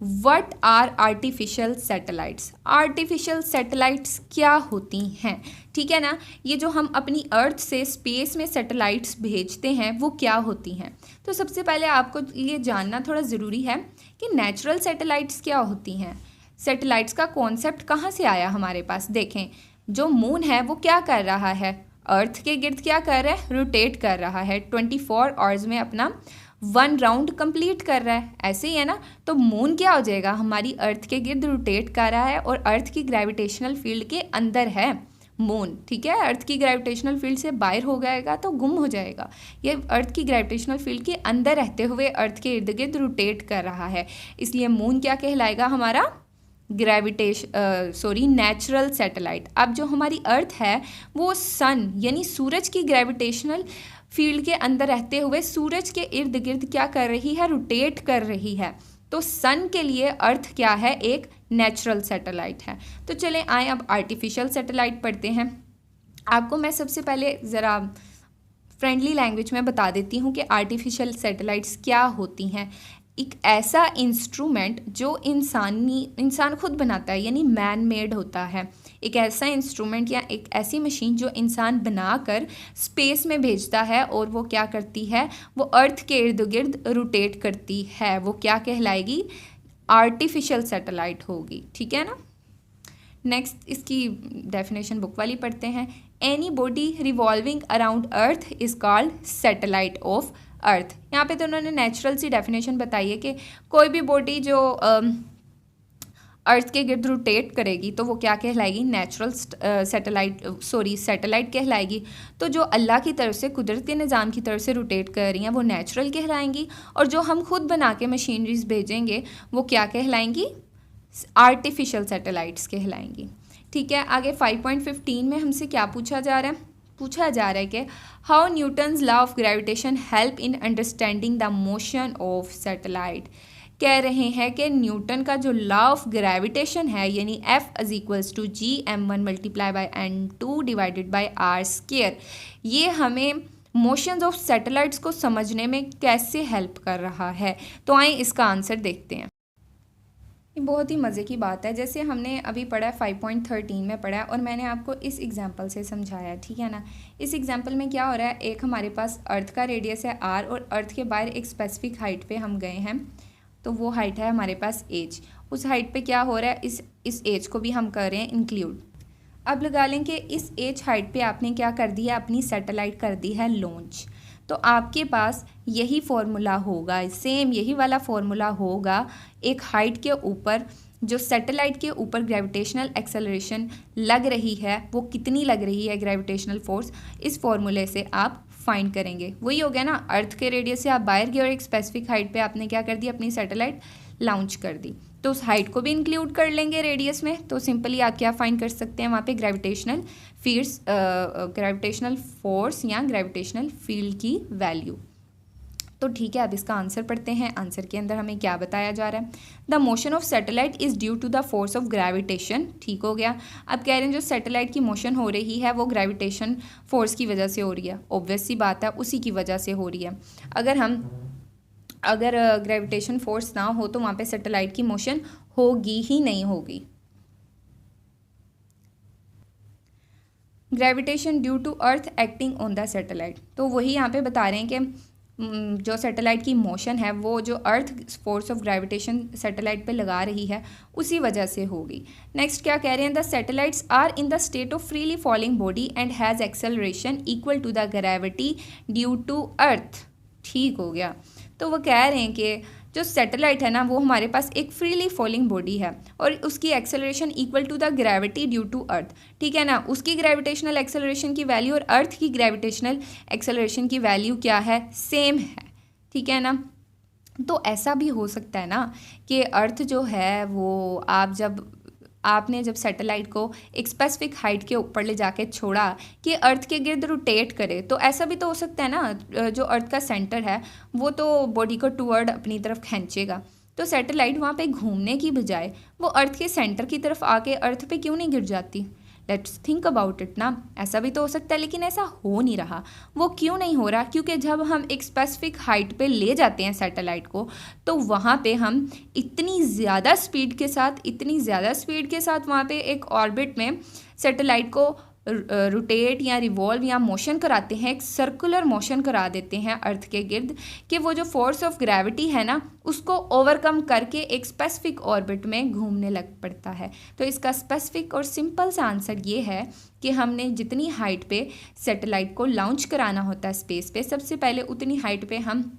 what are artificial satellites. Artificial satellites क्या होती हैं, ठीक है ना। ये जो हम अपनी अर्थ से स्पेस में सैटेलाइट्स भेजते हैं वो क्या होती हैं। तो सबसे पहले आपको ये जानना थोड़ा ज़रूरी है कि नेचुरल सैटेलाइट्स क्या होती हैं। सैटेलाइट्स का कॉन्सेप्ट कहाँ से आया हमारे पास? देखें, जो मून है वो क्या कर रहा है? अर्थ के गिर्द क्या कर रहा है? रोटेट कर रहा है। 24 आवर्स में अपना 1 राउंड कंप्लीट कर रहा है, ऐसे ही है ना। तो मून क्या हो जाएगा? हमारी अर्थ के गिर्द रोटेट कर रहा है और अर्थ की ग्रेविटेशनल फील्ड के अंदर है मून, ठीक है। अर्थ की ग्रेविटेशनल फील्ड से बाहर हो जाएगा तो गुम हो जाएगा। ये अर्थ की ग्रेविटेशनल फील्ड के अंदर रहते हुए अर्थ के इर्द गिर्द रोटेट कर रहा है, इसलिए मून क्या कहलाएगा? हमारा नेचुरल सैटेलाइट। अब जो हमारी अर्थ है वो सन यानी सूरज की ग्रेविटेशनल फील्ड के अंदर रहते हुए सूरज के इर्द गिर्द क्या कर रही है? रोटेट कर रही है। तो सन के लिए अर्थ क्या है? एक नेचुरल सैटेलाइट है। तो चलें आए अब आर्टिफिशियल सैटेलाइट पढ़ते हैं। आपको मैं सबसे पहले ज़रा फ्रेंडली लैंग्वेज में बता देती हूँ कि आर्टिफिशियल सैटेलाइट्स क्या होती हैं। एक ऐसा इंस्ट्रूमेंट जो इंसान खुद बनाता है, यानी मैन मेड होता है। एक ऐसा इंस्ट्रूमेंट या एक ऐसी मशीन जो इंसान बनाकर स्पेस में भेजता है और वो क्या करती है? वो अर्थ के इर्द गिर्द रोटेट करती है। वो क्या कहलाएगी? आर्टिफिशियल सैटेलाइट होगी, ठीक है ना। नेक्स्ट इसकी डेफिनेशन बुक वाली पढ़ते हैं। Any body revolving around earth is called satellite of earth. यहाँ पे तो उन्होंने नेचुरल सी डेफिनेशन बताई है कि कोई भी बॉडी जो अर्थ के गिर्द रोटेट करेगी तो वो क्या कहलाएगी? नेचुरल सैटेलाइट कहलाएगी। तो जो अल्लाह की तरफ से, कुदरती निज़ाम की तरफ से रोटेट कर रही हैं वो नेचुरल कहलाएंगी, और जो हम खुद बना के मशीनरीज भेजेंगे वो क्या कहलाएंगी? आर्टिफिशियल सैटेलाइट्स कहलाएंगी, ठीक है। आगे 5.15 में हमसे क्या पूछा जा रहा है? पूछा जा रहा है कि how Newton's law of gravitation help in understanding the motion of satellite. कह रहे हैं कि न्यूटन का जो लॉ ऑफ ग्रेविटेशन है, यानी F=G(m1 × n2 / r², ये हमें मोशंस ऑफ सैटेलाइट्स को समझने में कैसे हेल्प कर रहा है। तो आइए इसका आंसर देखते हैं। ये बहुत ही मज़े की बात है। जैसे हमने अभी पढ़ा है 5.13 में पढ़ा है और मैंने आपको इस एग्जांपल से समझाया, ठीक है ना। इस एग्जांपल में क्या हो रहा है? एक हमारे पास अर्थ का रेडियस है r और अर्थ के बाहर एक स्पेसिफिक हाइट पे हम गए हैं, तो वो हाइट है हमारे पास एज। उस हाइट पे क्या हो रहा है? इस एज को भी हम कर रहे हैं इंक्लूड। अब लगा लें कि इस एज हाइट पे आपने क्या कर दिया? अपनी सैटेलाइट कर दी है लॉन्च। तो आपके पास यही फॉर्मूला होगा, सेम यही वाला फॉर्मूला होगा एक हाइट के ऊपर जो सैटेलाइट के ऊपर ग्रेविटेशनल एक्सेलरेशन लग रही है, वो कितनी लग रही है ग्रेविटेशनल फोर्स, इस फॉर्मूले से आप फाइंड करेंगे। वही हो गया ना, अर्थ के रेडियस से आप बाहर गए और एक स्पेसिफिक हाइट पे आपने क्या कर दी? अपनी सैटेलाइट लॉन्च कर दी। तो उस हाइट को भी इंक्लूड कर लेंगे रेडियस में, तो सिंपली आप क्या फाइंड कर सकते हैं? वहाँ पे ग्रेविटेशनल फोर्स या ग्रेविटेशनल फील्ड की वैल्यू। तो ठीक है, अब इसका आंसर पढ़ते हैं। आंसर के अंदर हमें क्या बताया जा रहा है? The motion of satellite is due to the force of gravitation. ठीक हो गया। अब कह रहे हैं जो सैटेलाइट की मोशन हो रही है वो ग्रेविटेशन फोर्स की वजह से हो रही है। ऑब्वियस सी बात है, उसी की वजह से हो रही है। अगर ग्रेविटेशन फोर्स ना हो तो वहाँ पे सैटेलाइट की मोशन होगी ही नहीं होगी। Gravitation due to earth acting on the satellite, तो वही यहाँ पे बता रहे हैं कि जो सैटेलाइट की मोशन है वो जो earth force of gravitation satellite पे लगा रही है उसी वजह से होगी। नेक्स्ट क्या कह रहे हैं? The satellites are in the state of freely falling body and has acceleration equal to the gravity due to earth. ठीक हो गया। तो वो कह रहे हैं कि जो सैटेलाइट है ना वो हमारे पास एक फ्रीली फॉलिंग बॉडी है और उसकी acceleration equal to the gravity due to earth. ठीक है ना, उसकी ग्रेविटेशनल एक्सेलरेशन की वैल्यू और अर्थ की ग्रेविटेशनल एक्सेलरेशन की वैल्यू क्या है? सेम है। ठीक है ना। तो ऐसा भी हो सकता है ना कि अर्थ जो है वो आपने जब सैटेलाइट को एक स्पेसिफिक हाइट के ऊपर ले जाके छोड़ा कि अर्थ के गिर्द रोटेट करे, तो ऐसा भी तो हो सकता है ना जो अर्थ का सेंटर है वो तो बॉडी को टूवर्ड अपनी तरफ खींचेगा, तो सैटेलाइट वहाँ पे घूमने की बजाय वो अर्थ के सेंटर की तरफ आके अर्थ पे क्यों नहीं गिर जाती? लेट्स थिंक अबाउट इट ना। ऐसा भी तो हो सकता है, लेकिन ऐसा हो नहीं रहा। वो क्यों नहीं हो रहा? क्योंकि जब हम एक स्पेसिफिक हाइट पे ले जाते हैं सैटेलाइट को तो वहाँ पे हम इतनी ज़्यादा स्पीड के साथ वहाँ पे एक ऑर्बिट में सैटेलाइट को रोटेट या रिवॉल्व या मोशन कराते हैं, एक सर्कुलर मोशन करा देते हैं अर्थ के गिर्द, कि वो जो फोर्स ऑफ ग्रेविटी है ना उसको ओवरकम करके एक स्पेसिफिक ऑर्बिट में घूमने लग पड़ता है। तो इसका स्पेसिफिक और सिंपल सा आंसर ये है कि हमने जितनी हाइट पे सैटेलाइट को लॉन्च कराना होता है स्पेस पे, सबसे पहले उतनी हाइट पे हम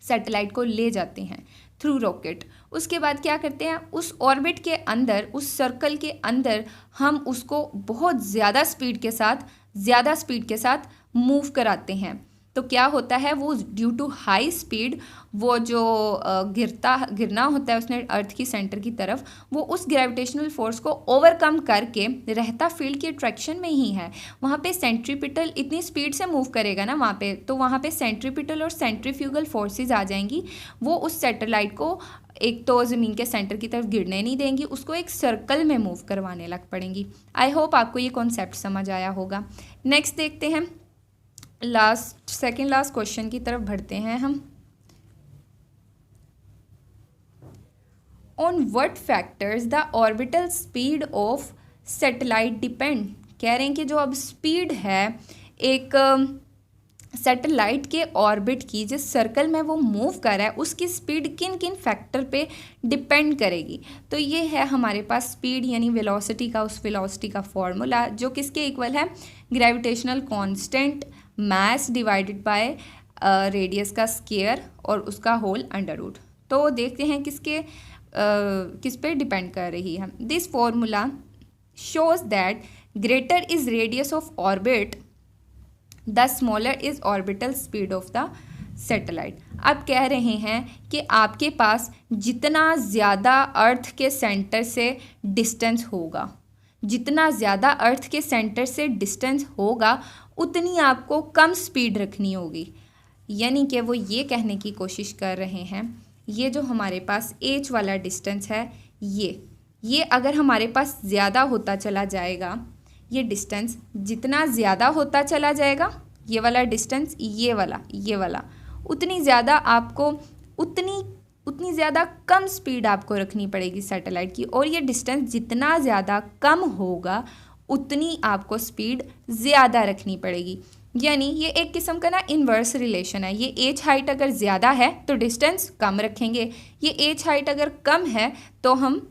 सैटेलाइट को ले जाते हैं थ्रू रॉकेट। उसके बाद क्या करते हैं, उस ऑर्बिट के अंदर, उस सर्कल के अंदर हम उसको बहुत ज़्यादा स्पीड के साथ मूव कराते हैं। तो क्या होता है, वो ड्यू टू हाई स्पीड वो जो गिरना होता है उसने अर्थ की सेंटर की तरफ, वो उस ग्रेविटेशनल फोर्स को ओवरकम करके रहता फील्ड की अट्रैक्शन में ही है। वहाँ पे सेंट्रीपिटल इतनी स्पीड से मूव करेगा ना वहाँ पे, तो वहाँ पे सेंट्रीपिटल और सेंट्रीफ्यूगल फोर्सेस आ जाएंगी। वो उस सैटेलाइट को एक तो ज़मीन के सेंटर की तरफ गिरने नहीं देंगी, उसको एक सर्कल में मूव करवाने लग पड़ेंगी। आई होप आपको ये कॉन्सेप्ट समझ आया होगा। नेक्स्ट देखते हैं, सेकेंड लास्ट क्वेश्चन की तरफ बढ़ते हैं हम। On what factors the orbital speed of satellite depend. कह रहे हैं कि जो अब स्पीड है एक सैटेलाइट के ऑर्बिट की, जिस सर्कल में वो मूव कर रहा है, उसकी स्पीड किन किन फैक्टर पे डिपेंड करेगी। तो ये है हमारे पास स्पीड यानी वेलोसिटी का, उस वेलोसिटी का फॉर्मूला जो किसके इक्वल है, gravitational constant mass divided by radius का स्क्वायर और उसका होल अंडर रूट। तो देखते हैं किस पे डिपेंड कर रही है। This formula shows that greater is radius of orbit the smaller is orbital speed of the satellite. अब कह रहे हैं कि आपके पास जितना ज़्यादा अर्थ के सेंटर से डिस्टेंस होगा, जितना ज़्यादा अर्थ के सेंटर से डिस्टेंस होगा उतनी आपको कम स्पीड रखनी होगी। यानी कि वो ये कहने की कोशिश कर रहे हैं, ये जो हमारे पास एच वाला डिस्टेंस है, ये अगर हमारे पास ज़्यादा होता चला जाएगा, ये डिस्टेंस जितना ज़्यादा होता चला जाएगा, ये वाला डिस्टेंस, ये वाला उतनी ज़्यादा आपको उतनी ज़्यादा कम स्पीड आपको रखनी पड़ेगी सैटेलाइट की। और ये डिस्टेंस जितना ज़्यादा कम होगा उतनी आपको स्पीड ज़्यादा रखनी पड़ेगी। यानी ये एक किस्म का ना इन्वर्स रिलेशन है। ये एच हाइट अगर ज़्यादा है तो डिस्टेंस कम रखेंगे, ये एच हाइट अगर कम है तो हम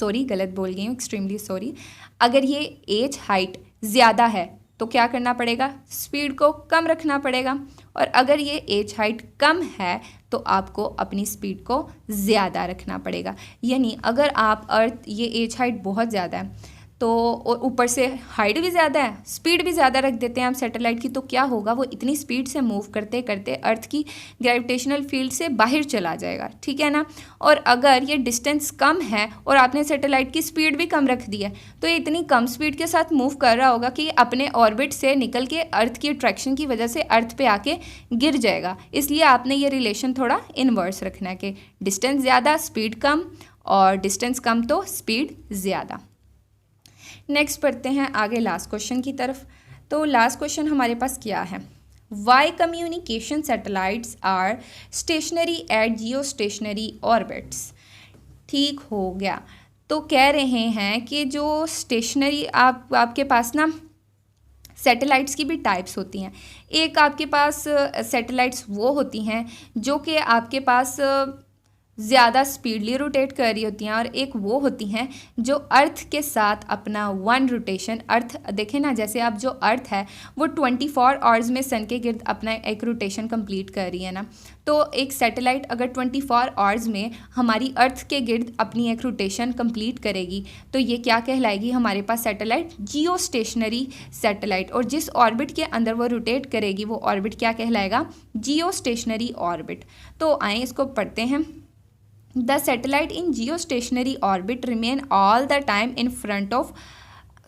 गलत बोल गई हूँ, एक्सट्रीमली सॉरी। अगर ये एच हाइट ज़्यादा है तो क्या करना पड़ेगा, स्पीड को कम रखना पड़ेगा। और अगर ये एच हाइट कम है तो आपको अपनी स्पीड को ज़्यादा रखना पड़ेगा। यानी अगर आप ये एच हाइट बहुत ज़्यादा है तो और ऊपर से हाइट भी ज़्यादा है, स्पीड भी ज़्यादा रख देते हैं आप सैटेलाइट की, तो क्या होगा, वो इतनी स्पीड से मूव करते करते अर्थ की ग्रेविटेशनल फील्ड से बाहर चला जाएगा, ठीक है ना। और अगर ये डिस्टेंस कम है और आपने सैटेलाइट की स्पीड भी कम रख दी है तो ये इतनी कम स्पीड के साथ मूव कर रहा होगा कि अपने ऑर्बिट से निकल के अर्थ की अट्रैक्शन की वजह से अर्थ पे आके गिर जाएगा। इसलिए आपने ये रिलेशन थोड़ा इन्वर्स रखना है कि डिस्टेंस ज़्यादा स्पीड कम, और डिस्टेंस कम तो स्पीड ज़्यादा। नेक्स्ट पढ़ते हैं आगे लास्ट क्वेश्चन की तरफ। तो लास्ट क्वेश्चन हमारे पास क्या है, why communication satellites are stationary at geo stationary orbits. ठीक हो गया। तो कह रहे हैं कि जो स्टेशनरी आपके पास ना सैटेलाइट्स की भी टाइप्स होती हैं। एक आपके पास सैटेलाइट्स वो होती हैं जो कि आपके पास ज़्यादा स्पीडली रोटेट कर रही होती हैं, और एक वो होती हैं जो अर्थ के साथ अपना वन रोटेशन, अर्थ देखें ना, जैसे अब जो अर्थ है वो 24 आवर्स में सन के गिर्द अपना एक रोटेशन कंप्लीट कर रही है ना। तो एक सैटेलाइट अगर 24 आवर्स में हमारी अर्थ के गिर्द अपनी एक रोटेशन कंप्लीट करेगी तो ये क्या कहलाएगी, हमारे पास सैटेलाइट जियो स्टेशनरी सैटेलाइट। और जिस ऑर्बिट के अंदर वो रोटेट करेगी वो ऑर्बिट क्या कहलाएगा, जियो स्टेशनरी ऑर्बिट। तो आए इसको पढ़ते हैं। The satellite in geostationary orbit remain all the time in front of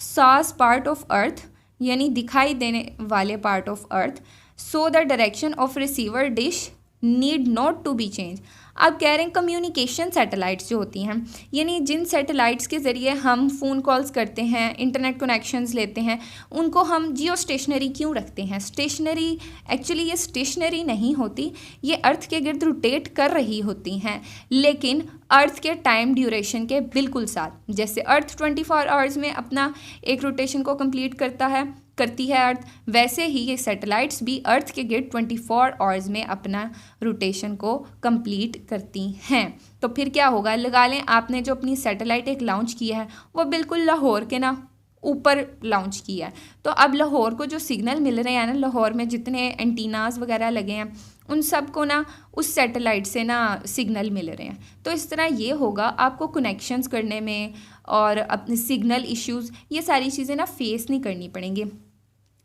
source part of Earth, यानी दिखाई देने वाले part of Earth, so the direction of receiver dish need not to be changed। अब कह रहे हैं कम्युनिकेशन सैटेलाइट्स जो होती हैं, यानी जिन सैटेलाइट्स के ज़रिए हम फ़ोन कॉल्स करते हैं, इंटरनेट कनेक्शंस लेते हैं, उनको हम जियो स्टेशनरी क्यों रखते हैं। स्टेशनरी एक्चुअली ये स्टेशनरी नहीं होती, ये अर्थ के गिर्द रोटेट कर रही होती हैं, लेकिन अर्थ के टाइम ड्यूरेशन के बिल्कुल साथ। जैसे अर्थ 24 आवर्स में अपना एक रोटेशन को कंप्लीट करती है अर्थ, वैसे ही ये सैटेलाइट्स भी अर्थ के गिर्द 24 आवर्स में अपना रोटेशन को कंप्लीट करती हैं। तो फिर क्या होगा, लगा लें आपने जो अपनी सैटेलाइट एक लॉन्च किया है वो बिल्कुल लाहौर के ना ऊपर लॉन्च किया है, तो अब लाहौर को जो सिग्नल मिल रहे हैं ना, लाहौर में जितने एंटीनाज वगैरह लगे हैं उन सब को ना उस सैटेलाइट से ना सिग्नल मिल रहे हैं। तो इस तरह ये होगा आपको कनेक्शंस करने में और अपने सिग्नल इश्यूज़ ये सारी चीज़ें ना फेस नहीं करनी पड़ेंगी।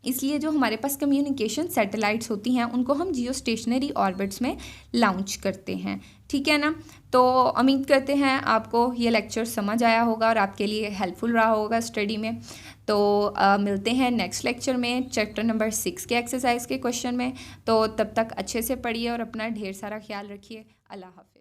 इसलिए जो हमारे पास कम्युनिकेशन सैटेलाइट्स होती हैं उनको हम जियो स्टेशनरी ऑर्बिट्स में लॉन्च करते हैं। ठीक है ना। तो उम्मीद करते हैं आपको ये लेक्चर समझ आया होगा और आपके लिए हेल्पफुल रहा होगा स्टडी में। तो मिलते हैं नेक्स्ट लेक्चर में चैप्टर नंबर 6 के एक्सरसाइज के क्वेश्चन में। तो तब तक अच्छे से पढ़िए और अपना ढेर सारा ख्याल रखिए। अल्लाह हाफ़िज़।